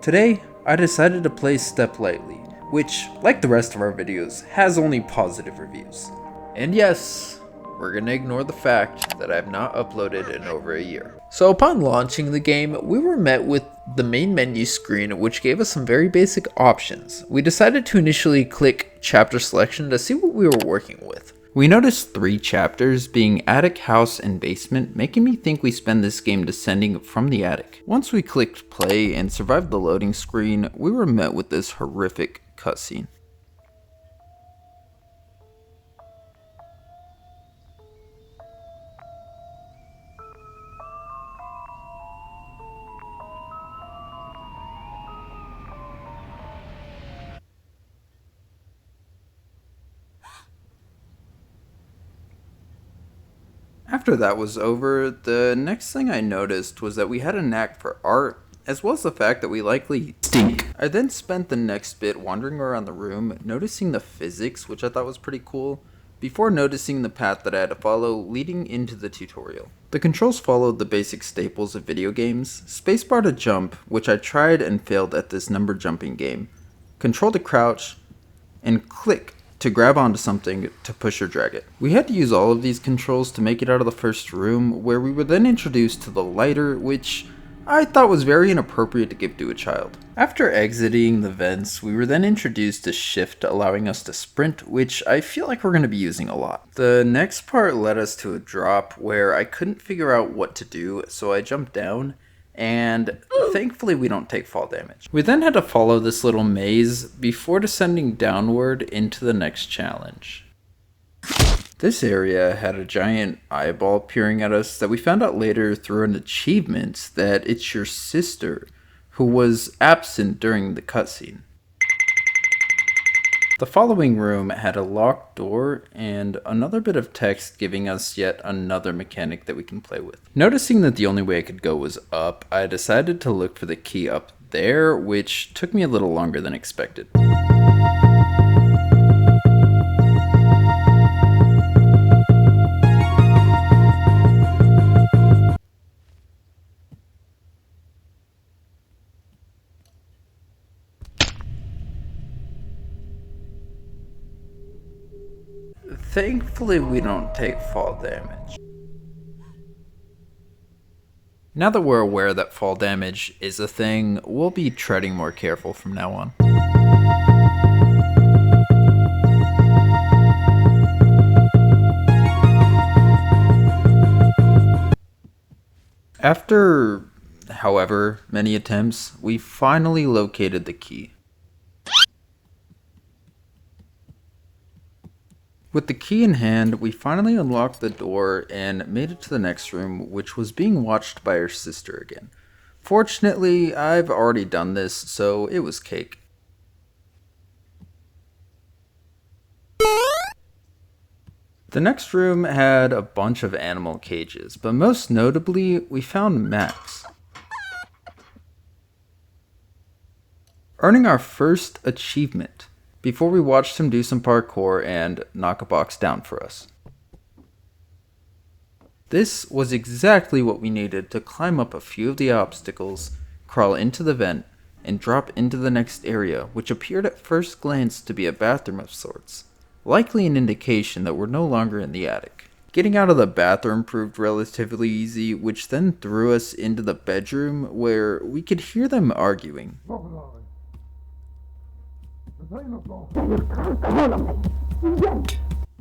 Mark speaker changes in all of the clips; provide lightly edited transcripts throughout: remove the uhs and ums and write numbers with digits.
Speaker 1: Today, I decided to play Step Lightly, which, like the rest of our videos, has only positive reviews. And yes, we're gonna ignore the fact that I have not uploaded in over a year. So upon launching the game, we were met with the main menu screen, which gave us some very basic options. We decided to initially click chapter selection to see what we were working with. We noticed 3 chapters, being attic, house, and basement, making me think we spend this game descending from the attic. Once we clicked play and survived the loading screen, we were met with this horrific cutscene. After that was over, the next thing I noticed was that we had a knack for art, as well as the fact that we likely stink. I then spent the next bit wandering around the room, noticing the physics, which I thought was pretty cool, before noticing the path that I had to follow leading into the tutorial. The controls followed the basic staples of video games: spacebar to jump, which I tried and failed at this number jumping game, control to crouch, and click to grab onto something to push or drag it. We had to use all of these controls to make it out of the first room, where we were then introduced to the lighter, which I thought was very inappropriate to give to a child. After exiting the vents, we were then introduced to shift, allowing us to sprint, which I feel like we're going to be using a lot. The next part led us to a drop where I couldn't figure out what to do, so I jumped down, and thankfully we don't take fall damage. We then had to follow this little maze before descending downward into the next challenge. This area had a giant eyeball peering at us that we found out later through an achievement that it's your sister who was absent during the cutscene. The following room had a locked door and another bit of text giving us yet another mechanic that we can play with. Noticing that the only way I could go was up, I decided to look for the key up there, which took me a little longer than expected. Thankfully, we don't take fall damage. Now that we're aware that fall damage is a thing, we'll be treading more careful from now on. After, however many attempts, we finally located the key. With the key in hand, we finally unlocked the door and made it to the next room, which was being watched by her sister again. Fortunately, I've already done this, so it was cake. The next room had a bunch of animal cages, but most notably, we found Max, earning our first achievement before we watched him do some parkour and knock a box down for us. This was exactly what we needed to climb up a few of the obstacles, crawl into the vent, and drop into the next area, which appeared at first glance to be a bathroom of sorts, likely an indication that we're no longer in the attic. Getting out of the bathroom proved relatively easy, which then threw us into the bedroom where we could hear them arguing.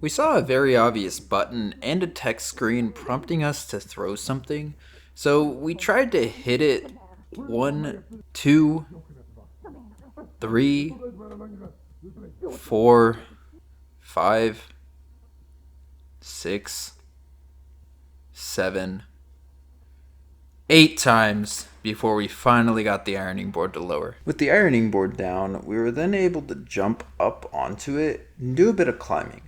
Speaker 1: We saw a very obvious button and a text screen prompting us to throw something, so we tried to hit it 1, 2, 3, 4, 5, 6, 7, 8 times before we finally got the ironing board to lower. With the ironing board down, we were then able to jump up onto it and do a bit of climbing.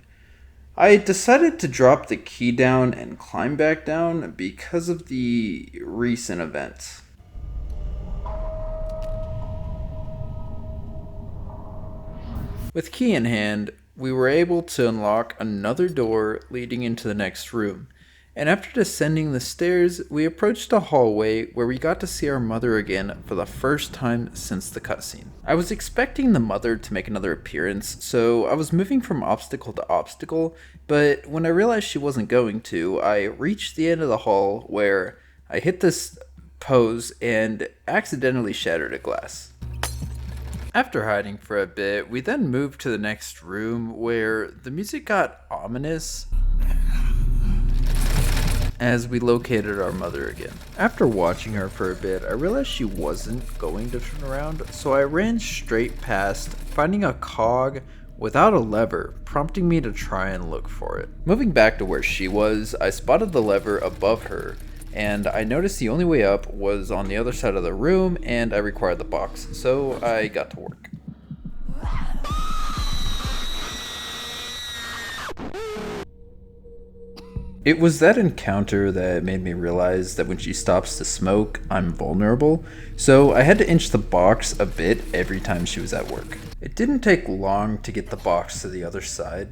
Speaker 1: I decided to drop the key down and climb back down because of the recent events. With key in hand, we were able to unlock another door leading into the next room, And after descending the stairs, we approached a hallway where we got to see our mother again for the first time since the cutscene. I was expecting the mother to make another appearance, so I was moving from obstacle to obstacle, but when I realized she wasn't going to, I reached the end of the hall where I hit this pose and accidentally shattered a glass. After hiding for a bit, we then moved to the next room where the music got ominous as we located our mother again. After watching her for a bit, I realized she wasn't going to turn around, so I ran straight past, finding a cog without a lever, prompting me to try and look for it. Moving back to where she was, I spotted the lever above her, and I noticed the only way up was on the other side of the room, and I required the box, so I got to work. It was that encounter that made me realize that when she stops to smoke, I'm vulnerable, so I had to inch the box a bit every time she was at work. It didn't take long to get the box to the other side.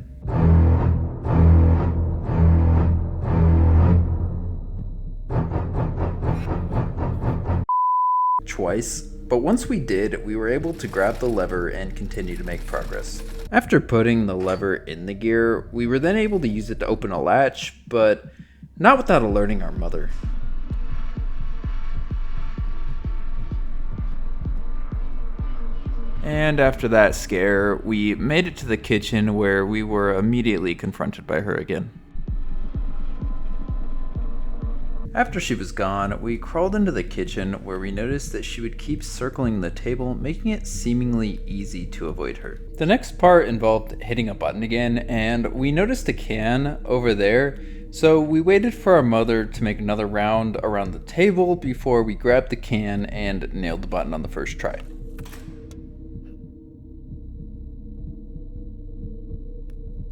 Speaker 1: Twice, but once we did, we were able to grab the lever and continue to make progress. After putting the lever in the gear, we were then able to use it to open a latch, but not without alerting our mother. And after that scare, we made it to the kitchen where we were immediately confronted by her again. After she was gone, we crawled into the kitchen where we noticed that she would keep circling the table, making it seemingly easy to avoid her. The next part involved hitting a button again, and we noticed a can over there, so we waited for our mother to make another round around the table before we grabbed the can and nailed the button on the first try.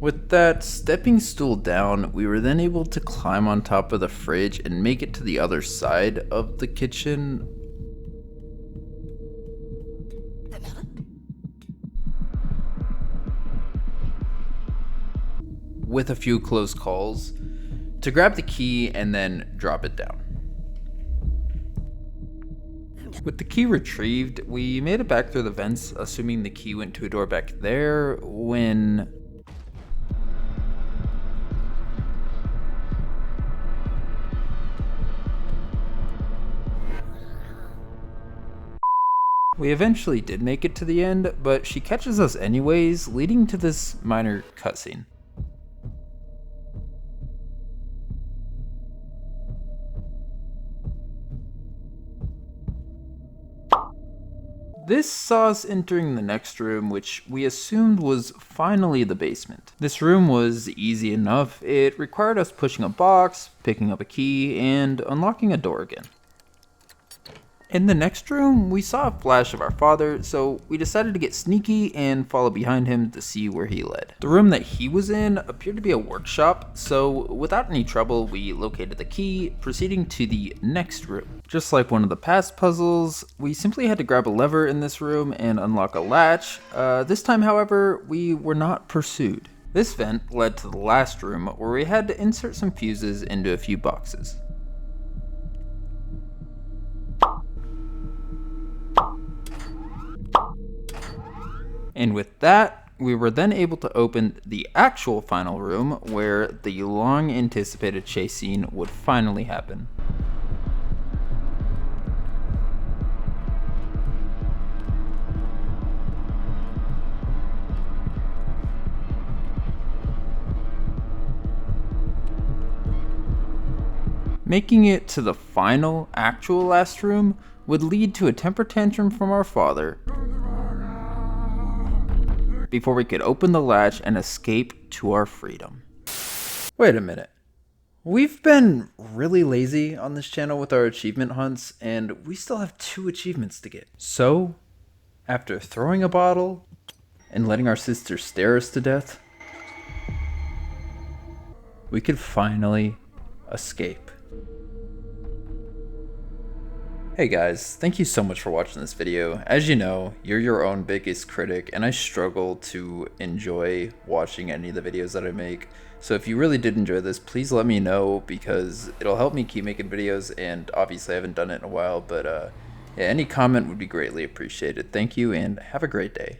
Speaker 1: With that stepping stool down, we were then able to climb on top of the fridge and make it to the other side of the kitchen. With a few close calls to grab the key and then drop it down. With the key retrieved, we made it back through the vents, assuming the key went to a door back there, when we eventually did make it to the end, but she catches us anyways, leading to this minor cutscene. This saw us entering the next room, which we assumed was finally the basement. This room was easy enough. It required us pushing a box, picking up a key, and unlocking a door again. In the next room, we saw a flash of our father, so we decided to get sneaky and follow behind him to see where he led. The room that he was in appeared to be a workshop, so without any trouble, we located the key, proceeding to the next room. Just like one of the past puzzles, we simply had to grab a lever in this room and unlock a latch. This time, however, we were not pursued. This vent led to the last room, where we had to insert some fuses into a few boxes. And with that, we were then able to open the actual final room where the long anticipated chase scene would finally happen. Making it to the final, actual last room would lead to a temper tantrum from our father before we could open the latch and escape to our freedom. Wait a minute. We've been really lazy on this channel with our achievement hunts, and we still have 2 achievements to get. So, after throwing a bottle and letting our sister stare us to death, we could finally escape. Hey guys, thank you so much for watching this video. As you know, you're your own biggest critic and I struggle to enjoy watching any of the videos that I make. So if you really did enjoy this, please let me know because it'll help me keep making videos, and obviously I haven't done it in a while, but yeah, any comment would be greatly appreciated. Thank you and have a great day.